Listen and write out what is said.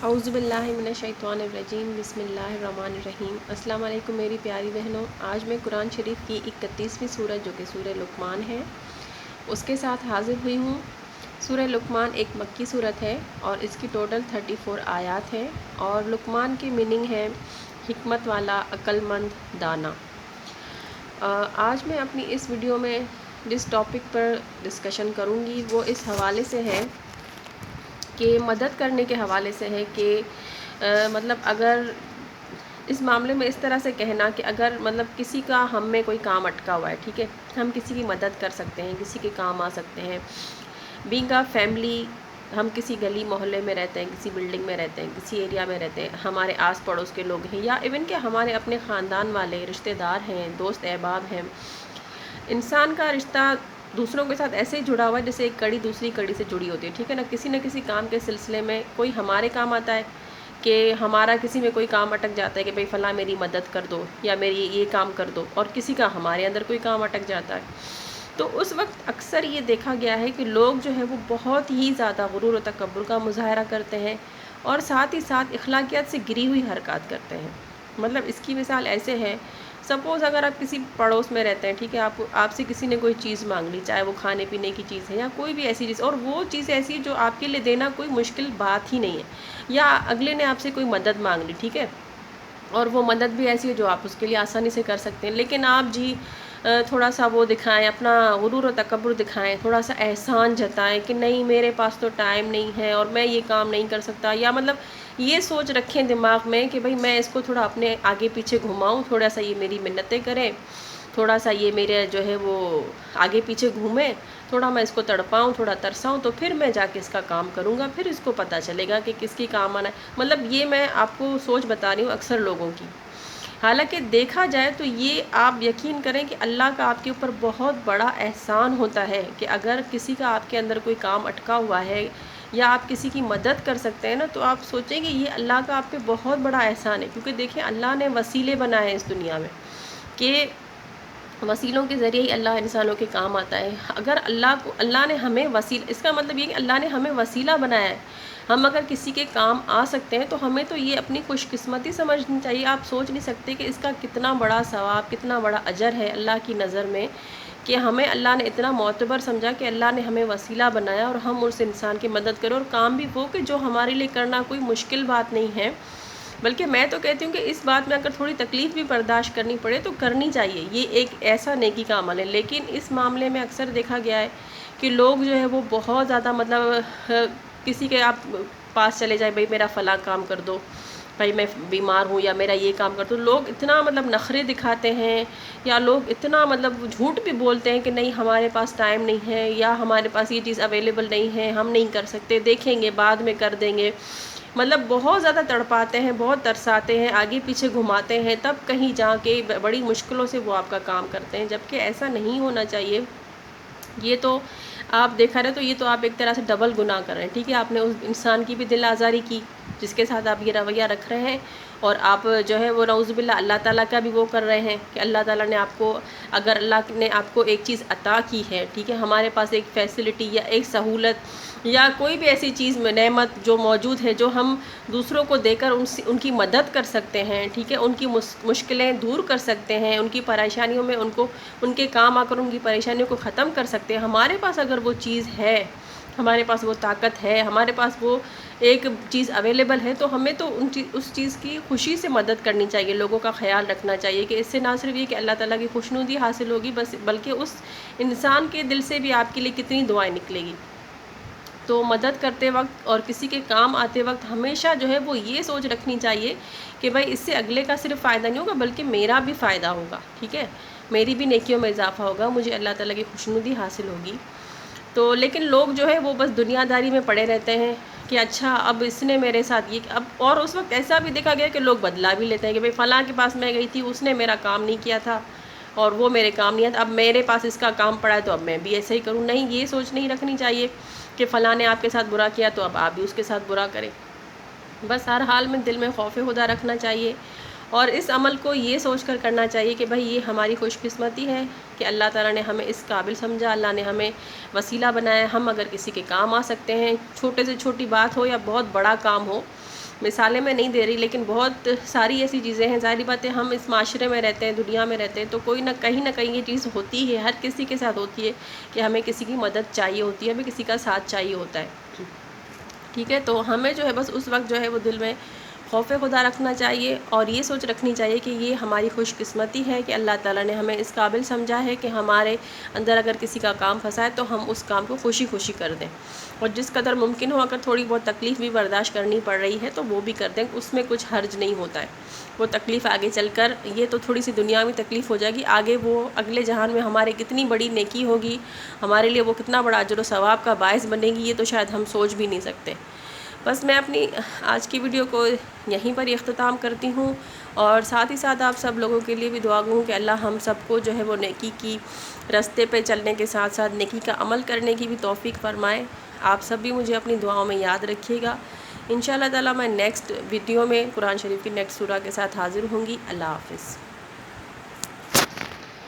اعوذ باللہ من الشیطان الرجیم بسم اللہ الرحمن الرحیم۔ السلام علیکم میری پیاری بہنوں۔ آج میں قرآن شریف کی 31ویں سورت جو کہ سورہ لقمان ہے اس کے ساتھ حاضر ہوئی ہوں۔ سورہ لقمان ایک مکی سورت ہے اور اس کی ٹوٹل 34 آیات ہیں، اور لقمان کی میننگ ہے حکمت والا، عقل مند، دانا۔ آج میں اپنی اس ویڈیو میں جس ٹاپک پر ڈسکشن کروں گی وہ اس حوالے سے ہے کہ مدد کرنے کے حوالے سے ہے کہ مطلب اگر اس معاملے میں اس طرح سے کہنا کہ اگر مطلب کسی کا ہم میں کوئی کام اٹکا ہوا ہے، ٹھیک ہے، ہم کسی کی مدد کر سکتے ہیں، کسی کے کام آ سکتے ہیں۔ بینگ آ فیملی، ہم کسی گلی محلے میں رہتے ہیں، کسی بلڈنگ میں رہتے ہیں، کسی ایریا میں رہتے ہیں، ہمارے آس پڑوس کے لوگ ہیں، یا ایون کہ ہمارے اپنے خاندان والے رشتہ دار ہیں، دوست احباب ہیں۔ انسان کا رشتہ دوسروں کے ساتھ ایسے ہی جڑا ہوا ہے جیسے ایک کڑی دوسری کڑی سے جڑی ہوتی ہے، ٹھیک ہے نا۔ کسی نہ کسی کام کے سلسلے میں کوئی ہمارے کام آتا ہے کہ ہمارا کسی میں کوئی کام اٹک جاتا ہے کہ بھئی فلاں میری مدد کر دو یا میری یہ کام کر دو، اور کسی کا ہمارے اندر کوئی کام اٹک جاتا ہے۔ تو اس وقت اکثر یہ دیکھا گیا ہے کہ لوگ جو ہے وہ بہت ہی زیادہ غرور و تکبر کا مظاہرہ کرتے ہیں، اور ساتھ ہی ساتھ اخلاقیات سے گری ہوئی حرکات کرتے ہیں۔ مطلب اس کی مثال ایسے ہے، سپوز اگر آپ کسی پڑوس میں رہتے ہیں، ٹھیک ہے، آپ سے کسی نے کوئی چیز مانگ لی، چاہے وہ کھانے پینے کی چیز ہے یا کوئی بھی ایسی چیز، اور وہ چیز ایسی ہے جو آپ کے لیے دینا کوئی مشکل بات ہی نہیں ہے، یا اگلے نے آپ سے کوئی مدد مانگ لی، ٹھیک ہے، اور وہ مدد بھی ایسی ہے جو آپ اس کے لیے آسانی سے کر سکتے ہیں، لیکن آپ تھوڑا سا وہ دکھائیں، اپنا غرور و تکبر دکھائیں، تھوڑا سا احسان جتائیں کہ نہیں میرے پاس تو ٹائم نہیں ہے اور میں یہ کام نہیں کر سکتا، یا مطلب یہ سوچ رکھیں دماغ میں کہ بھئی میں اس کو تھوڑا اپنے آگے پیچھے گھماؤں، تھوڑا سا یہ میری منتیں کریں، تھوڑا سا یہ میرے جو ہے وہ آگے پیچھے گھومیں، تھوڑا میں اس کو تڑپاؤں، تھوڑا ترساؤں، تو پھر میں جا کے اس کا کام کروں گا، پھر اس کو پتہ چلے گا کہ کس کی کام آنا ہے۔ مطلب یہ میں آپ کو سوچ بتا رہی ہوں اکثر لوگوں کی۔ حالانکہ دیکھا جائے تو یہ آپ یقین کریں کہ اللہ کا آپ کے اوپر بہت بڑا احسان ہوتا ہے کہ اگر کسی کا آپ کے اندر کوئی کام اٹکا ہوا ہے یا آپ کسی کی مدد کر سکتے ہیں نا، تو آپ سوچیں کہ یہ اللہ کا آپ پہ بہت بڑا احسان ہے، کیونکہ دیکھیں اللہ نے وسیلے بنائے ہیں اس دنیا میں کہ وسیلوں کے ذریعے ہی اللہ انسانوں کے کام آتا ہے۔ اگر اللہ نے ہمیں اس کا مطلب یہ کہ اللہ نے ہمیں وسیلہ بنایا ہے، ہم اگر کسی کے کام آ سکتے ہیں تو ہمیں تو یہ اپنی خوش قسمتی سمجھنی چاہیے۔ آپ سوچ نہیں سکتے کہ اس کا کتنا بڑا ثواب، کتنا بڑا اجر ہے اللہ کی نظر میں، کہ ہمیں اللہ نے اتنا معتبر سمجھا کہ اللہ نے ہمیں وسیلہ بنایا اور ہم اس انسان کی مدد کریں، اور کام بھی وہ کہ جو ہمارے لیے کرنا کوئی مشکل بات نہیں ہے، بلکہ میں تو کہتی ہوں کہ اس بات میں اگر تھوڑی تکلیف بھی برداشت کرنی پڑے تو کرنی چاہیے، یہ ایک ایسا نیکی کا عمل ہے۔ لیکن اس معاملے میں اکثر دیکھا گیا ہے کہ لوگ جو ہے وہ بہت زیادہ مطلب کسی کے آپ پاس چلے جائیں، بھئی میرا فلاں کام کر دو، بھئی میں بیمار ہوں یا میرا یہ کام کر دو، لوگ اتنا مطلب نخرے دکھاتے ہیں، یا لوگ اتنا مطلب جھوٹ بھی بولتے ہیں کہ نہیں ہمارے پاس ٹائم نہیں ہے، یا ہمارے پاس یہ چیز اویلیبل نہیں ہے، ہم نہیں کر سکتے، دیکھیں گے بعد میں کر دیں گے۔ مطلب بہت زیادہ تڑپاتے ہیں، بہت ترساتے ہیں، آگے پیچھے گھماتے ہیں، تب کہیں جا کے بڑی مشکلوں سے وہ آپ کا کام کرتے ہیں، جبکہ ایسا نہیں ہونا چاہیے۔ یہ تو آپ دیکھا رہے تو یہ تو آپ ایک طرح سے ڈبل گناہ کر رہے ہیں، ٹھیک ہے، آپ نے اس انسان کی بھی دل آزاری کی جس کے ساتھ آپ یہ رویہ رکھ رہے ہیں، اور آپ جو ہے وہ نعوذ باللہ اللہ تعالیٰ کا بھی وہ کر رہے ہیں کہ اللہ تعالیٰ نے آپ کو، اگر اللہ نے آپ کو ایک چیز عطا کی ہے، ٹھیک ہے، ہمارے پاس ایک فیسلٹی یا ایک سہولت یا کوئی بھی ایسی چیز میں نعمت جو موجود ہے جو ہم دوسروں کو دے کر ان کی مدد کر سکتے ہیں، ٹھیک ہے، ان کی مشکلیں دور کر سکتے ہیں، ان کی پریشانیوں میں ان کے کام آ کر ان کی پریشانیوں کو ختم کر سکتے ہیں۔ ہمارے پاس اگر وہ چیز ہے، ہمارے پاس وہ طاقت ہے، ہمارے پاس وہ ایک چیز اویلیبل ہے، تو ہمیں تو اس چیز کی خوشی سے مدد کرنی چاہیے، لوگوں کا خیال رکھنا چاہیے کہ اس سے نہ صرف یہ کہ اللہ تعالیٰ کی خوشنودی حاصل ہوگی، بلکہ اس انسان کے دل سے بھی آپ کے لیے کتنی دعائیں نکلے گی۔ تو مدد کرتے وقت اور کسی کے کام آتے وقت ہمیشہ جو ہے وہ یہ سوچ رکھنی چاہیے کہ بھائی اس سے اگلے کا صرف فائدہ نہیں ہوگا بلکہ میرا بھی فائدہ ہوگا، ٹھیک ہے، میری بھی نیکیوں میں اضافہ ہوگا، مجھے اللہ تعالیٰ کی خوشنودی حاصل ہوگی۔ تو لیکن لوگ جو ہے وہ بس دنیا داری میں پڑے رہتے ہیں کہ اچھا اب اس نے میرے ساتھ یہ اب، اور اس وقت ایسا بھی دیکھا گیا کہ لوگ بدلا بھی لیتے ہیں کہ بھئی فلاں کے پاس میں گئی تھی، اس نے میرا کام نہیں کیا تھا اور وہ میرے کام نہیں آتا، اب میرے پاس اس کا کام پڑا ہے تو اب میں بھی ایسے ہی کروں۔ نہیں، یہ سوچ نہیں رکھنی چاہیے کہ فلاں نے آپ کے ساتھ برا کیا تو اب آپ بھی اس کے ساتھ برا کریں۔ بس ہر حال میں دل میں خوف خدا رکھنا چاہیے، اور اس عمل کو یہ سوچ کر کرنا چاہیے کہ بھئی یہ ہماری خوش قسمتی ہے کہ اللہ تعالیٰ نے ہمیں اس قابل سمجھا، اللہ نے ہمیں وسیلہ بنایا، ہم اگر کسی کے کام آ سکتے ہیں، چھوٹے سے چھوٹی بات ہو یا بہت بڑا کام ہو، مثالیں میں نہیں دے رہی، لیکن بہت ساری ایسی چیزیں ہیں. ظاہری بات ہے ہم اس معاشرے میں رہتے ہیں، دنیا میں رہتے ہیں، تو کوئی نہ کہیں یہ چیز ہوتی ہے، ہر کسی کے ساتھ ہوتی ہے کہ ہمیں کسی کی مدد چاہیے ہوتی ہے، ہمیں کسی کا ساتھ چاہیے ہوتا ہے. ٹھیک ہے، تو ہمیں جو ہے بس اس وقت جو ہے وہ دل میں خوف خدا رکھنا چاہیے، اور یہ سوچ رکھنی چاہیے کہ یہ ہماری خوش قسمتی ہے کہ اللہ تعالیٰ نے ہمیں اس قابل سمجھا ہے کہ ہمارے اندر اگر کسی کا کام پھنسا ہے تو ہم اس کام کو خوشی خوشی کر دیں، اور جس قدر ممکن ہو اگر تھوڑی بہت تکلیف بھی برداشت کرنی پڑ رہی ہے تو وہ بھی کر دیں، اس میں کچھ حرج نہیں ہوتا ہے. وہ تکلیف آگے چل کر، یہ تو تھوڑی سی دنیا میں تکلیف ہو جائے گی، آگے وہ اگلے جہان میں ہمارے کتنی بڑی نیکی ہوگی، ہمارے لیے وہ کتنا بڑا اجر و ثواب کا باعث بنے گی، یہ تو شاید ہم سوچ بھی نہیں سکتے. بس میں اپنی آج کی ویڈیو کو یہیں پر اختتام کرتی ہوں، اور ساتھ ہی ساتھ آپ سب لوگوں کے لیے بھی دعا گوں کہ اللہ ہم سب کو جو ہے وہ نیکی کی راستے پہ چلنے کے ساتھ ساتھ نیکی کا عمل کرنے کی بھی توفیق فرمائے. آپ سب بھی مجھے اپنی دعاؤں میں یاد رکھیے گا. انشاءاللہ تعالیٰ میں نیکسٹ ویڈیو میں قرآن شریف کی نیکسٹ سورہ کے ساتھ حاضر ہوں گی. اللہ حافظ.